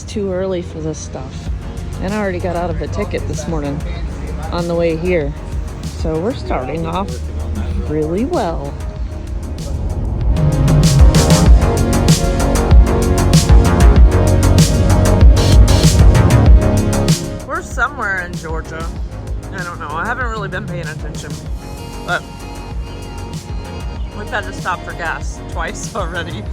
too early for this stuff. And I already got out of a ticket this morning on the way here. So we're starting off really well. We're somewhere in Georgia. I don't know. I haven't really been paying attention. But we've had to stop for gas twice already.